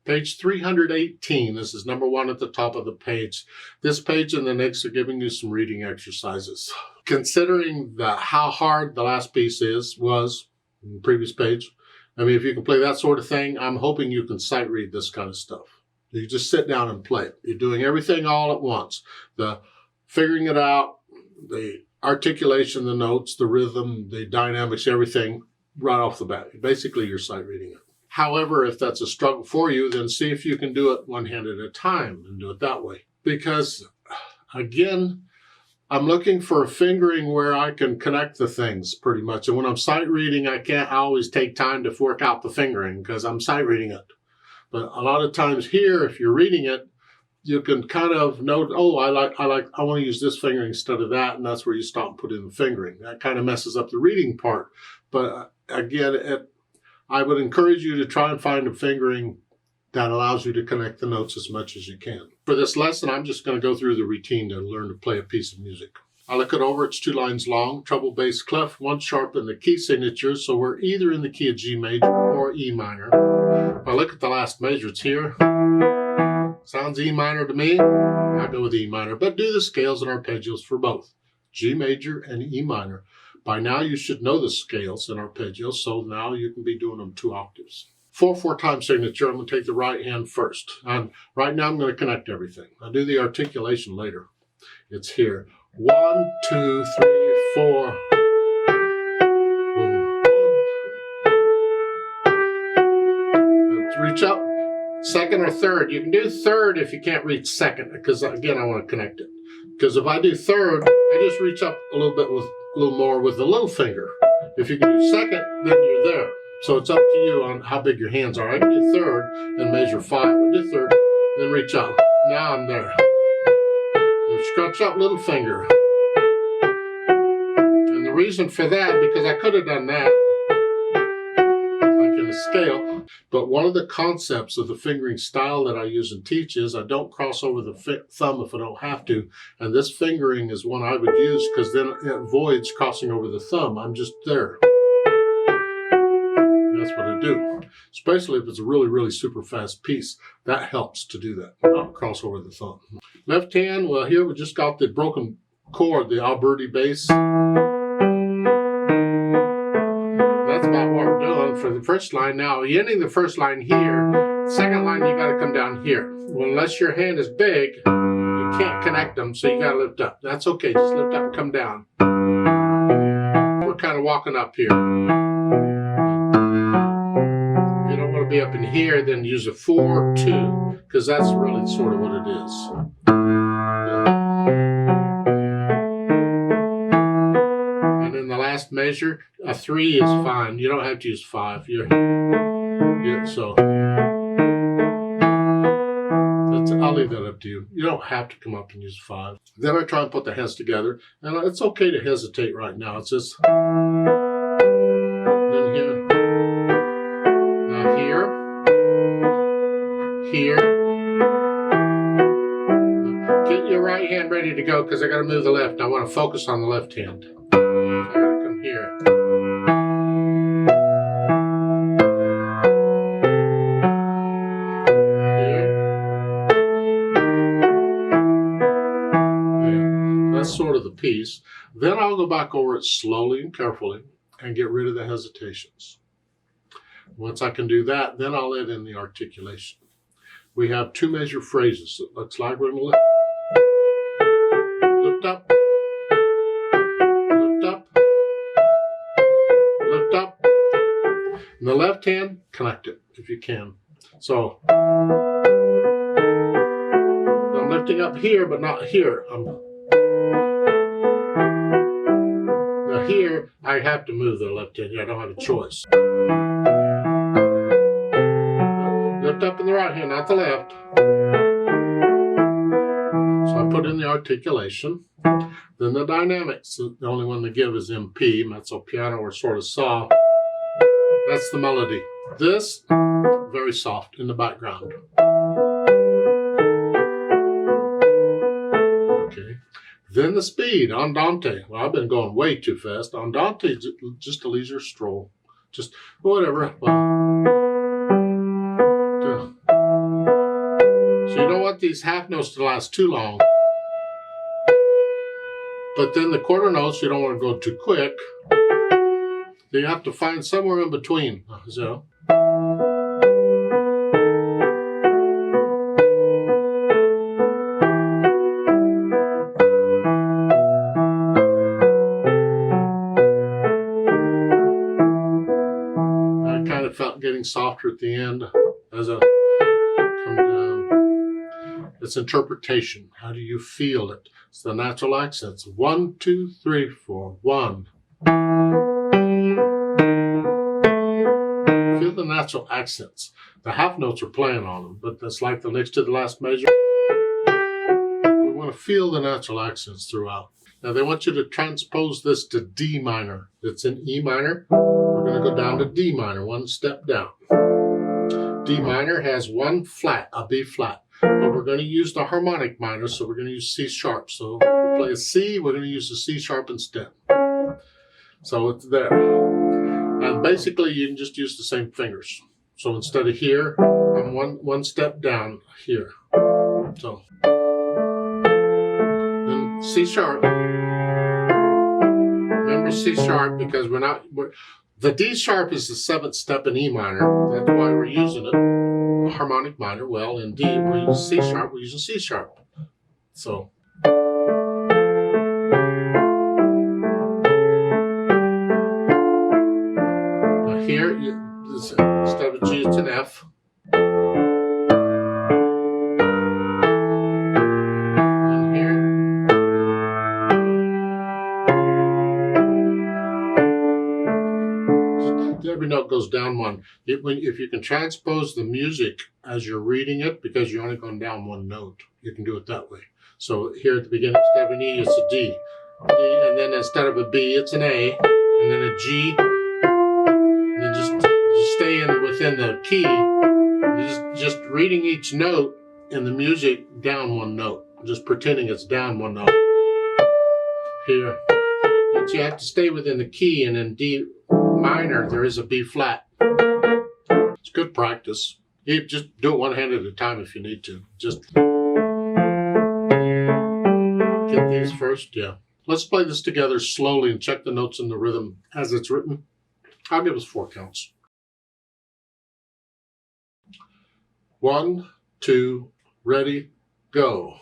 Page 318, this is number 1 at the top of the page. This page and the next are giving you some reading exercises. Considering how hard the last piece was in the previous page, I mean, if you can play that sort of thing, I'm hoping you can sight read this kind of stuff. You just sit down and play it. You're doing everything all at once. The figuring it out, the articulation, the notes, the rhythm, the dynamics, everything right off the bat. Basically, you're sight reading it. However, if that's a struggle for you, then see if you can do it one hand at a time and do it that way. Because, again, I'm looking for a fingering where I can connect the things pretty much. And when I'm sight reading, I can't always take time to work out the fingering because I'm sight reading it. But a lot of times here, if you're reading it, you can kind of note, oh, I want to use this fingering instead of that, and that's where you stop and put in the fingering. That kind of messes up the reading part. But again, I would encourage you to try and find a fingering that allows you to connect the notes as much as you can. For this lesson, I'm just going to go through the routine to learn to play a piece of music. I look it over, it's 2 lines long, treble, bass, clef, 1 sharp in the key signature, so we're either in the key of G major or E minor. If I look at the last measure, it's here. Sounds E minor to me. I go with E minor, but do the scales and arpeggios for both, G major and E minor. By now, you should know the scales and arpeggios, so now you can be doing them 2 octaves. 4/4 time signature, I'm going to take the right hand first. And right now, I'm going to connect everything. I'll do the articulation later. It's here. 1, 2, 3, 4. Let's reach up. Second or third. You can do third if you can't reach second, because again, I want to connect it. Because if I do third, I just reach up a little bit with a little more with the little finger. If you can do second, then you're there. So it's up to you on how big your hands are. I can do third and measure 5. I do third, then reach up. Now I'm there. You scrunch up little finger. And the reason for that, because I could have done that, like in a scale, but one of the concepts of the fingering style that I use and teach is I don't cross over the thumb if I don't have to. And this fingering is one I would use because then it avoids crossing over the thumb. I'm just there. That's what I do. Especially if it's a really, really super fast piece. That helps to do that. Not cross over the thumb. Left hand, well, here we just got the broken chord, the Alberti bass. That's about what we're doing for the first line. Now, you're ending the first line here. Second line, you got to come down here. Well, unless your hand is big, you can't connect them, so you got to lift up. That's okay. Just lift up and come down. We're kind of walking up here. Be up in here, then use a 4/2 because that's really sort of what it is. And in the last measure, a 3 is fine. You don't have to use 5. So I'll leave that up to you. You don't have to come up and use 5. Then I try and put the hands together, and it's okay to hesitate right now. It's just then here. Here. Get your right hand ready to go because I got to move the left. I want to focus on the left hand. So I got to come here. Here. Yeah. That's sort of the piece. Then I'll go back over it slowly and carefully and get rid of the hesitations. Once I can do that, then I'll let in the articulation. We have 2 measure phrases. It looks like we're going to lift up, lift up, lift up. And the left hand, connect it if you can. So I'm lifting up here, but not here. Now here, I have to move the left hand. I don't have a choice. Lift up in the right hand, not the left. So I put in the articulation. Then the dynamics. The only one to give is MP, mezzo piano or sort of soft. That's the melody. This, very soft in the background. Okay. Then the speed, andante. Well, I've been going way too fast. Andante is just a leisure stroll. Just whatever. want these half notes to last too long. But then the quarter notes, you don't want to go too quick. So you have to find somewhere in between. So. I kind of felt getting softer at the end as I come down. It's interpretation. How do you feel it? It's the natural accents. 1, 2, 3, 4. 1. Feel the natural accents. The half notes are playing on them, but that's like the next to the last measure. We want to feel the natural accents throughout. Now they want you to transpose this to D minor. It's in E minor. We're going to go down to D minor, one step down. D minor has one flat, a B flat. But we're going to use the harmonic minor, so we're going to use C sharp. So we play a C, we're going to use the C sharp instead. So it's there. And basically you can just use the same fingers. So instead of here, I'm one step down here. So then C sharp. Remember C sharp because the D sharp is the 7th step in E minor. That's why we're using it. Harmonic minor. Well, in D, we're using C sharp. We're using C sharp. So. Now here, instead of G, it's an F. And here. Every note goes down one. If you can transpose the music as you're reading it, because you're only going down one note, you can do it that way. So here at the beginning, instead of an E, it's a D. And then instead of a B, it's an A, and then a G. And then just stay within the key. Just reading each note in the music down one note. Just pretending it's down one note. Here. But you have to stay within the key, and in D minor, there is a B flat. It's good practice. You just do it one hand at a time if you need to. Just get these first, yeah. Let's play this together slowly and check the notes in the rhythm as it's written. I'll give us 4 counts. 1, 2, ready, go.